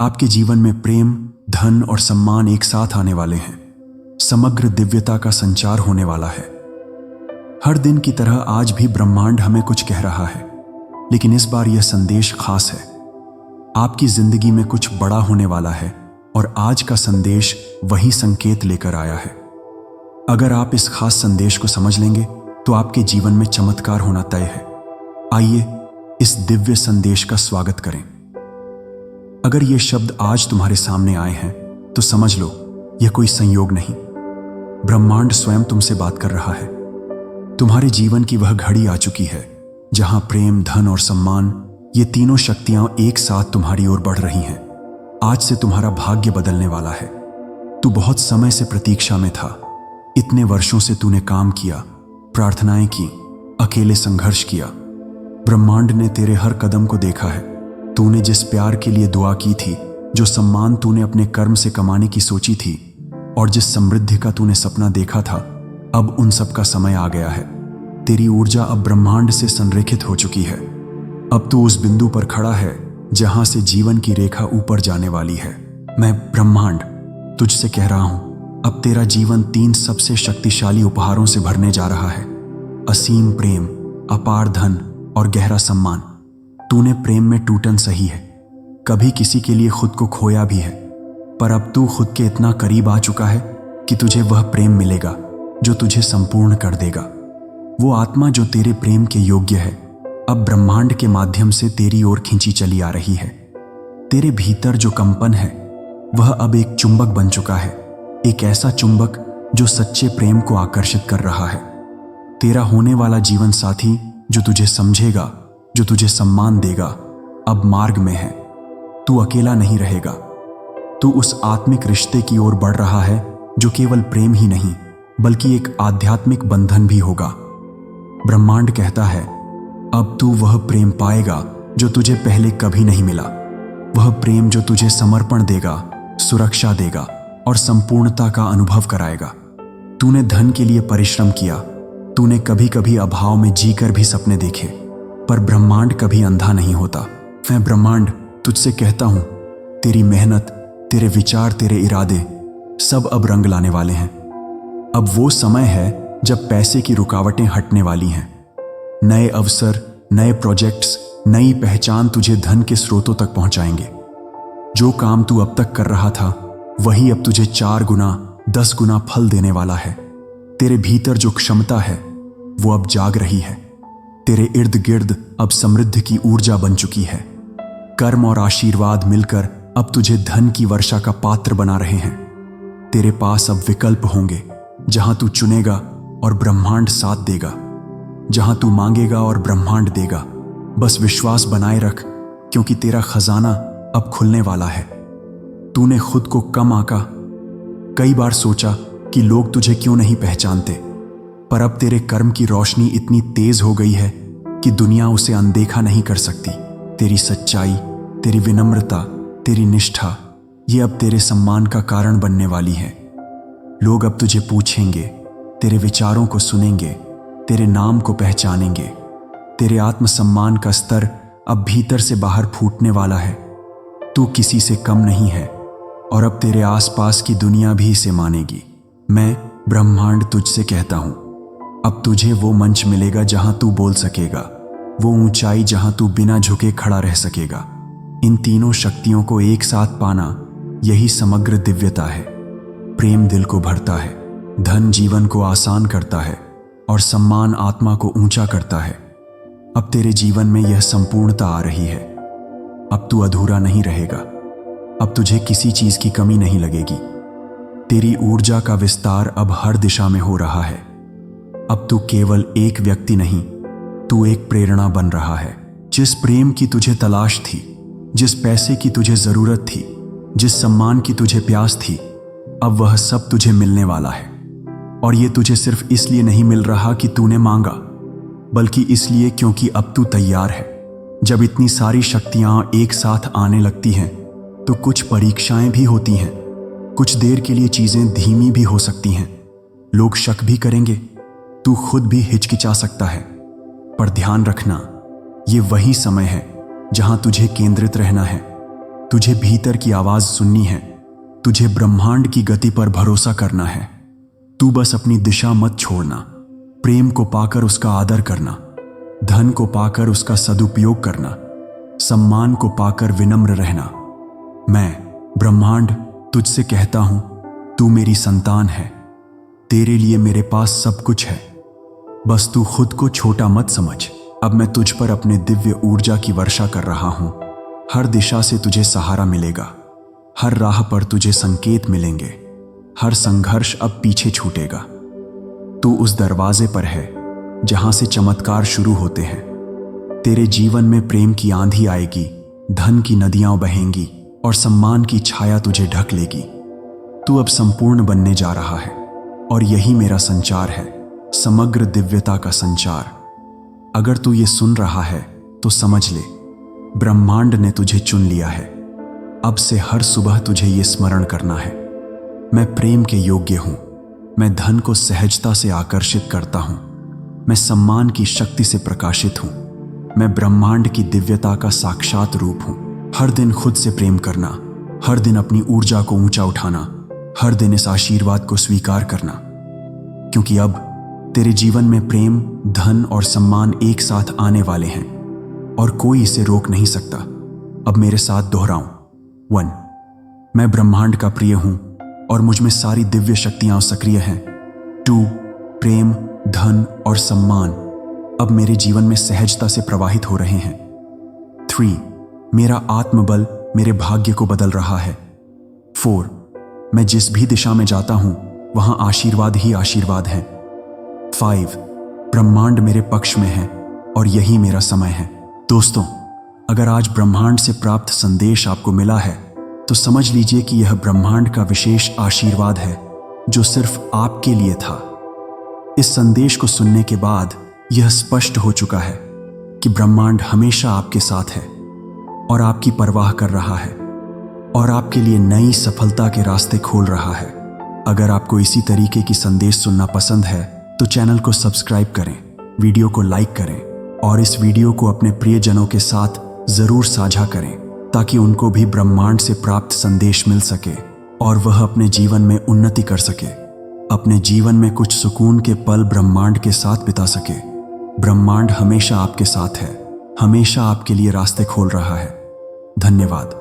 आपके जीवन में प्रेम, धन और सम्मान एक साथ आने वाले हैं। समग्र दिव्यता का संचार होने वाला है। हर दिन की तरह आज भी ब्रह्मांड हमें कुछ कह रहा है, लेकिन इस बार यह संदेश खास है। आपकी जिंदगी में कुछ बड़ा होने वाला है और आज का संदेश वही संकेत लेकर आया है। अगर आप इस खास संदेश को समझ लेंगे तो आपके जीवन में चमत्कार होना तय है। आइए इस दिव्य संदेश का स्वागत करें। अगर ये शब्द आज तुम्हारे सामने आए हैं तो समझ लो यह कोई संयोग नहीं, ब्रह्मांड स्वयं तुमसे बात कर रहा है। तुम्हारे जीवन की वह घड़ी आ चुकी है जहां प्रेम, धन और सम्मान, ये तीनों शक्तियां एक साथ तुम्हारी ओर बढ़ रही हैं। आज से तुम्हारा भाग्य बदलने वाला है। तू बहुत समय से प्रतीक्षा में था। इतने वर्षों से तूने काम किया, प्रार्थनाएं की, अकेले संघर्ष किया। ब्रह्मांड ने तेरे हर कदम को देखा है। तूने जिस प्यार के लिए दुआ की थी, जो सम्मान तूने अपने कर्म से कमाने की सोची थी और जिस समृद्धि का तूने सपना देखा था, अब उन सब का समय आ गया है। तेरी ऊर्जा अब ब्रह्मांड से संरेखित हो चुकी है। अब तू उस बिंदु पर खड़ा है जहां से जीवन की रेखा ऊपर जाने वाली है। मैं ब्रह्मांड तुझसे कह रहा हूं, अब तेरा जीवन 3 सबसे शक्तिशाली उपहारों से भरने जा रहा है। असीम प्रेम, अपार धन और गहरा सम्मान। तूने प्रेम में टूटन सही है, कभी किसी के लिए खुद को खोया भी है, पर अब तू खुद के इतना करीब आ चुका है कि तुझे वह प्रेम मिलेगा जो तुझे संपूर्ण कर देगा। वो आत्मा जो तेरे प्रेम के योग्य है, अब ब्रह्मांड के माध्यम से तेरी ओर खींची चली आ रही है। तेरे भीतर जो कंपन है वह अब एक चुंबक बन चुका है, एक ऐसा चुंबक जो सच्चे प्रेम को आकर्षित कर रहा है। तेरा होने वाला जीवन साथी जो तुझे समझेगा, जो तुझे सम्मान देगा, अब मार्ग में है। तू अकेला नहीं रहेगा। तू उस आत्मिक रिश्ते की ओर बढ़ रहा है जो केवल प्रेम ही नहीं बल्कि एक आध्यात्मिक बंधन भी होगा। ब्रह्मांड कहता है, अब तू वह प्रेम पाएगा जो तुझे पहले कभी नहीं मिला। वह प्रेम जो तुझे समर्पण देगा, सुरक्षा देगा और संपूर्णता का अनुभव कराएगा। तूने धन के लिए परिश्रम किया, तूने कभी कभी अभाव में जीकर भी सपने देखे, पर ब्रह्मांड कभी अंधा नहीं होता। मैं ब्रह्मांड तुझसे कहता हूं, तेरी मेहनत, तेरे विचार, तेरे इरादे सब अब रंग लाने वाले हैं। अब वो समय है जब पैसे की रुकावटें हटने वाली हैं। नए अवसर, नए प्रोजेक्ट्स, नई पहचान तुझे धन के स्रोतों तक पहुंचाएंगे। जो काम तू अब तक कर रहा था वही अब तुझे 4 गुना, 10 गुना फल देने वाला है। तेरे भीतर जो क्षमता है वो अब जाग रही है। तेरे इर्द गिर्द अब समृद्धि की ऊर्जा बन चुकी है। कर्म और आशीर्वाद मिलकर अब तुझे धन की वर्षा का पात्र बना रहे हैं। तेरे पास अब विकल्प होंगे, जहां तू चुनेगा और ब्रह्मांड साथ देगा, जहां तू मांगेगा और ब्रह्मांड देगा। बस विश्वास बनाए रख, क्योंकि तेरा खजाना अब खुलने वाला है। तूने खुद को कम आंका, कई बार सोचा कि लोग तुझे क्यों नहीं पहचानते, पर अब तेरे कर्म की रोशनी इतनी तेज हो गई है कि दुनिया उसे अनदेखा नहीं कर सकती। तेरी सच्चाई, तेरी विनम्रता, तेरी निष्ठा, ये अब तेरे सम्मान का कारण बनने वाली है। लोग अब तुझे पूछेंगे, तेरे विचारों को सुनेंगे, तेरे नाम को पहचानेंगे। तेरे आत्मसम्मान का स्तर अब भीतर से बाहर फूटने वाला है। तू किसी से कम नहीं है और अब तेरे आसपास की दुनिया भी इसे मानेगी। मैं ब्रह्मांड तुझसे कहता हूं, अब तुझे वो मंच मिलेगा जहां तू बोल सकेगा, वो ऊंचाई जहां तू बिना झुके खड़ा रह सकेगा। इन तीनों शक्तियों को एक साथ पाना, यही समग्र दिव्यता है। प्रेम दिल को भरता है, धन जीवन को आसान करता है और सम्मान आत्मा को ऊंचा करता है। अब तेरे जीवन में यह संपूर्णता आ रही है। अब तू अधूरा नहीं रहेगा। अब तुझे किसी चीज की कमी नहीं लगेगी। तेरी ऊर्जा का विस्तार अब हर दिशा में हो रहा है। अब तू केवल एक व्यक्ति नहीं, तू एक प्रेरणा बन रहा है। जिस प्रेम की तुझे तलाश थी, जिस पैसे की तुझे जरूरत थी, जिस सम्मान की तुझे प्यास थी, अब वह सब तुझे मिलने वाला है। और ये तुझे सिर्फ इसलिए नहीं मिल रहा कि तूने मांगा, बल्कि इसलिए क्योंकि अब तू तैयार है। जब इतनी सारी शक्तियां एक साथ आने लगती हैं तो कुछ परीक्षाएं भी होती हैं। कुछ देर के लिए चीजें धीमी भी हो सकती हैं। लोग शक भी करेंगे, तू खुद भी हिचकिचा सकता है। पर ध्यान रखना, ये वही समय है जहां तुझे केंद्रित रहना है। तुझे भीतर की आवाज सुननी है, तुझे ब्रह्मांड की गति पर भरोसा करना है। तू बस अपनी दिशा मत छोड़ना। प्रेम को पाकर उसका आदर करना, धन को पाकर उसका सदुपयोग करना, सम्मान को पाकर विनम्र रहना। मैं ब्रह्मांड तुझसे कहता हूं, तू मेरी संतान है। तेरे लिए मेरे पास सब कुछ है। बस तू खुद को छोटा मत समझ। अब मैं तुझ पर अपने दिव्य ऊर्जा की वर्षा कर रहा हूं। हर दिशा से तुझे सहारा मिलेगा, हर राह पर तुझे संकेत मिलेंगे, हर संघर्ष अब पीछे छूटेगा। तू उस दरवाजे पर है जहां से चमत्कार शुरू होते हैं। तेरे जीवन में प्रेम की आंधी आएगी, धन की नदियां बहेंगी और सम्मान की छाया तुझे ढक लेगी। तू अब संपूर्ण बनने जा रहा है और यही मेरा संचार है, समग्र दिव्यता का संचार। अगर तू ये सुन रहा है तो समझ ले, ब्रह्मांड ने तुझे चुन लिया है। अब से हर सुबह तुझे ये स्मरण करना है, मैं प्रेम के योग्य हूं, मैं धन को सहजता से आकर्षित करता हूं, मैं सम्मान की शक्ति से प्रकाशित हूं, मैं ब्रह्मांड की दिव्यता का साक्षात रूप हूं। हर दिन खुद से प्रेम करना, हर दिन अपनी ऊर्जा को ऊंचा उठाना, हर दिन इस आशीर्वाद को स्वीकार करना, क्योंकि अब तेरे जीवन में प्रेम, धन और सम्मान एक साथ आने वाले हैं और कोई इसे रोक नहीं सकता। अब मेरे साथ दोहराऊं। 1, मैं ब्रह्मांड का प्रिय हूं और मुझ में सारी दिव्य शक्तियां सक्रिय हैं। 2, प्रेम, धन और सम्मान अब मेरे जीवन में सहजता से प्रवाहित हो रहे हैं। 3, मेरा आत्मबल मेरे भाग्य को बदल रहा है। 4, मैं जिस भी दिशा में जाता हूं वहां आशीर्वाद ही आशीर्वाद है। 5, ब्रह्मांड मेरे पक्ष में है और यही मेरा समय है। दोस्तों, अगर आज ब्रह्मांड से प्राप्त संदेश आपको मिला है तो समझ लीजिए कि यह ब्रह्मांड का विशेष आशीर्वाद है जो सिर्फ आपके लिए था। इस संदेश को सुनने के बाद यह स्पष्ट हो चुका है कि ब्रह्मांड हमेशा आपके साथ है और आपकी परवाह कर रहा है और आपके लिए नई सफलता के रास्ते खोल रहा है। अगर आपको इसी तरीके की संदेश सुनना पसंद है तो चैनल को सब्सक्राइब करें, वीडियो को लाइक करें और इस वीडियो को अपने प्रियजनों के साथ जरूर साझा करें ताकि उनको भी ब्रह्मांड से प्राप्त संदेश मिल सके और वह अपने जीवन में उन्नति कर सके, अपने जीवन में कुछ सुकून के पल ब्रह्मांड के साथ बिता सके। ब्रह्मांड हमेशा आपके साथ है, हमेशा आपके लिए रास्ते खोल रहा है। धन्यवाद।